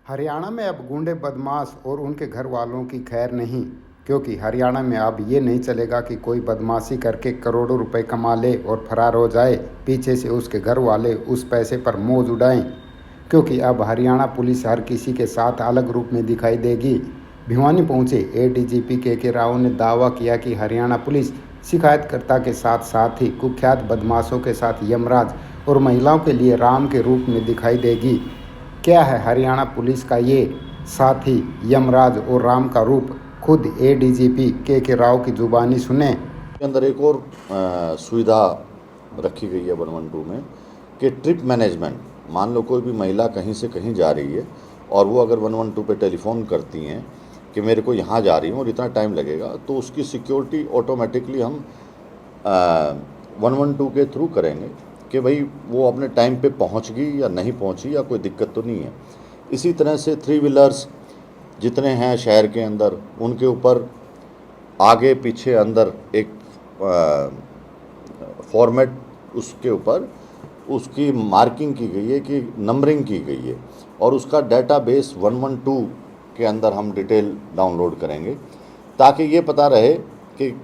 हरियाणा में अब गुंडे बदमाश और उनके घर वालों की खैर नहीं, क्योंकि हरियाणा में अब ये नहीं चलेगा कि कोई बदमाशी करके करोड़ों रुपए कमा ले और फरार हो जाए, पीछे से उसके घर वाले उस पैसे पर मौज उड़ाएं। क्योंकि अब हरियाणा पुलिस हर किसी के साथ अलग रूप में दिखाई देगी। भिवानी पहुंचे एडीजीपी के राव ने दावा किया कि हरियाणा पुलिस शिकायतकर्ता के साथ साथ ही कुख्यात बदमाशों के साथ यमराज और महिलाओं के लिए राम के रूप में दिखाई देगी। क्या है हरियाणा पुलिस का ये साथी यमराज और राम का रूप, खुद एडीजीपी के राव की जुबानी सुने। के अंदर एक और सुविधा रखी गई है 112 में कि ट्रिप मैनेजमेंट। मान लो कोई भी महिला कहीं से कहीं जा रही है और वो अगर 112 पे टेलीफोन करती हैं कि मेरे को यहाँ जा रही हूँ और इतना टाइम लगेगा, तो उसकी सिक्योरिटी ऑटोमेटिकली हम 112 के थ्रू करेंगे कि भाई वो अपने टाइम पे पहुँच गई या नहीं पहुँची या कोई दिक्कत तो नहीं है। इसी तरह से 3 व्हीलर्स जितने हैं शहर के अंदर, उनके ऊपर आगे पीछे अंदर एक फॉर्मेट उसके ऊपर उसकी मार्किंग की गई है कि नंबरिंग की गई है और उसका डेटाबेस 112 के अंदर हम डिटेल डाउनलोड करेंगे, ताकि ये पता रहे कि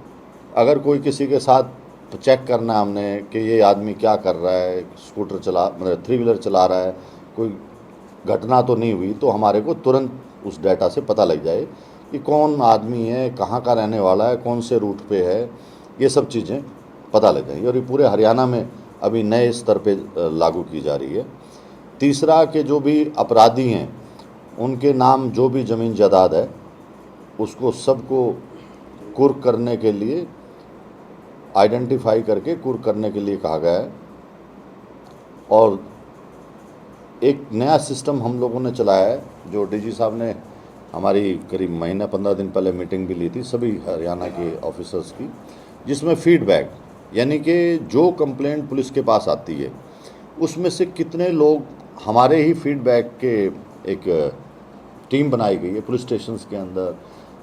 अगर कोई किसी के साथ चेक करना है हमने कि ये आदमी क्या कर रहा है, स्कूटर चला मतलब 3 व्हीलर चला रहा है, कोई घटना तो नहीं हुई, तो हमारे को तुरंत उस डाटा से पता लग जाए कि कौन आदमी है, कहाँ का रहने वाला है, कौन से रूट पे है, ये सब चीज़ें पता लग जाएंगी। और ये पूरे हरियाणा में अभी नए स्तर पे लागू की जा रही है। तीसरा कि जो भी अपराधी हैं उनके नाम जो भी ज़मीन जायदाद है उसको सबको कुर्क करने के लिए, आइडेंटिफाई करके कुर्क करने के लिए कहा गया है। और एक नया सिस्टम हम लोगों ने चलाया है, जो डीजी साहब ने हमारी करीब महीना 15 दिन पहले मीटिंग भी ली थी सभी हरियाणा के ऑफिसर्स की, जिसमें फीडबैक यानी कि जो कंप्लेंट पुलिस के पास आती है उसमें से कितने लोग हमारे ही फीडबैक के एक टीम बनाई गई है पुलिस स्टेशन के अंदर,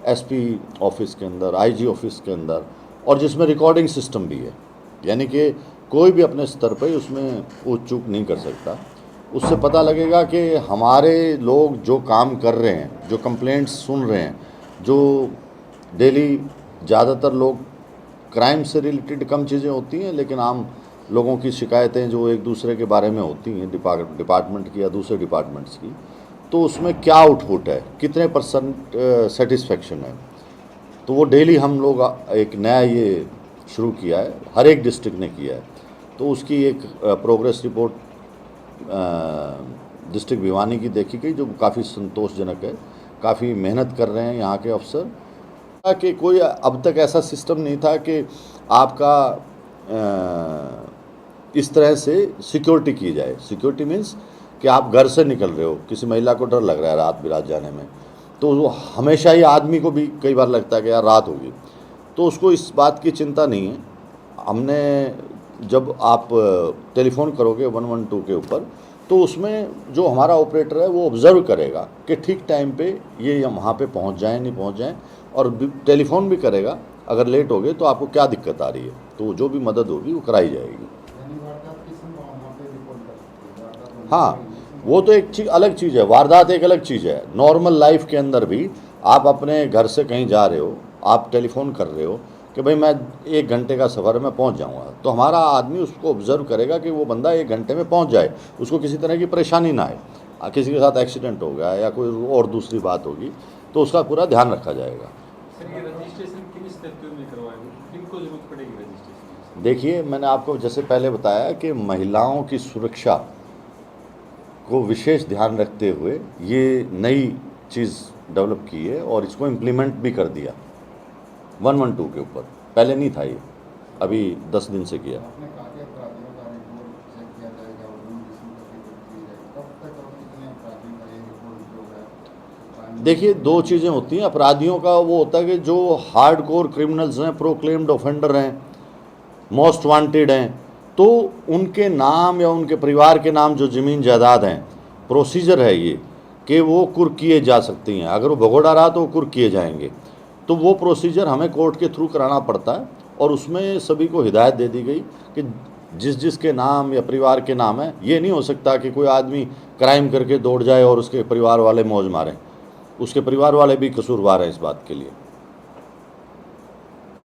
एसपी ऑफिस के अंदर, आईजी ऑफिस के अंदर, और जिसमें रिकॉर्डिंग सिस्टम भी है, यानी कि कोई भी अपने स्तर पर उसमें ऊँच चूक नहीं कर सकता। उससे पता लगेगा कि हमारे लोग जो काम कर रहे हैं, जो कंप्लेंट्स सुन रहे हैं, जो डेली ज़्यादातर लोग क्राइम से रिलेटेड कम चीज़ें होती हैं, लेकिन आम लोगों की शिकायतें जो एक दूसरे के बारे में होती हैं डिपार्टमेंट की या दूसरे डिपार्टमेंट्स की, तो उसमें क्या आउटपुट है, कितने % सेटिस्फेक्शन है, तो वो डेली हम लोग एक नया ये शुरू किया है, हर एक डिस्ट्रिक्ट ने किया है। तो उसकी एक प्रोग्रेस रिपोर्ट डिस्ट्रिक्ट भिवानी की देखी गई, जो काफ़ी संतोषजनक है। काफ़ी मेहनत कर रहे हैं यहाँ के अफसर, कि कोई अब तक ऐसा सिस्टम नहीं था कि आपका इस तरह से सिक्योरिटी की जाए। सिक्योरिटी मीन्स कि आप घर से निकल रहे हो, किसी महिला को डर लग रहा है रात बिरात जाने में, तो वो हमेशा ही आदमी को भी कई बार लगता है कि यार रात होगी, तो उसको इस बात की चिंता नहीं है। हमने जब आप टेलीफोन करोगे 112 के ऊपर, तो उसमें जो हमारा ऑपरेटर है वो ऑब्ज़र्व करेगा कि ठीक टाइम पे ये वहाँ पे पहुँच जाएँ नहीं पहुँच जाएँ, और टेलीफोन भी करेगा अगर लेट हो गए तो आपको क्या दिक्कत आ रही है, तो जो भी मदद होगी वो कराई जाएगी। हाँ, वो तो एक चीज़ अलग चीज़ है, वारदात एक अलग चीज़ है। नॉर्मल लाइफ के अंदर भी आप अपने घर से कहीं जा रहे हो, आप टेलीफोन कर रहे हो कि भाई मैं 1 घंटे का सफ़र में पहुंच जाऊंगा, तो हमारा आदमी उसको ऑब्ज़र्व करेगा कि वो बंदा 1 घंटे में पहुंच जाए, उसको किसी तरह की परेशानी ना आए, किसी के साथ एक्सीडेंट हो गया या कोई और दूसरी बात होगी, तो उसका पूरा ध्यान रखा जाएगा। देखिए, मैंने आपको जैसे पहले बताया कि महिलाओं की सुरक्षा को विशेष ध्यान रखते हुए ये नई चीज़ डेवलप की है और इसको इम्प्लीमेंट भी कर दिया 112 के ऊपर। पहले नहीं था, ये अभी 10 दिन से किया। देखिए, 2 चीज़ें होती हैं। अपराधियों का वो होता है कि जो हार्डकोर क्रिमिनल्स हैं, प्रोक्लेम्ड ऑफेंडर हैं, मोस्ट वांटेड हैं, तो उनके नाम या उनके परिवार के नाम जो ज़मीन जायदाद हैं, प्रोसीजर है ये कि वो कुर्क किए जा सकती हैं। अगर वो भगोड़ा रहा तो वो कुर्क किए जाएंगे, तो वो प्रोसीजर हमें कोर्ट के थ्रू कराना पड़ता है, और उसमें सभी को हिदायत दे दी गई कि जिस जिसके नाम या परिवार के नाम है, ये नहीं हो सकता कि कोई आदमी क्राइम करके दौड़ जाए और उसके परिवार वाले मौज मारें। उसके परिवार वाले भी कसूरवार हैं इस बात के लिए।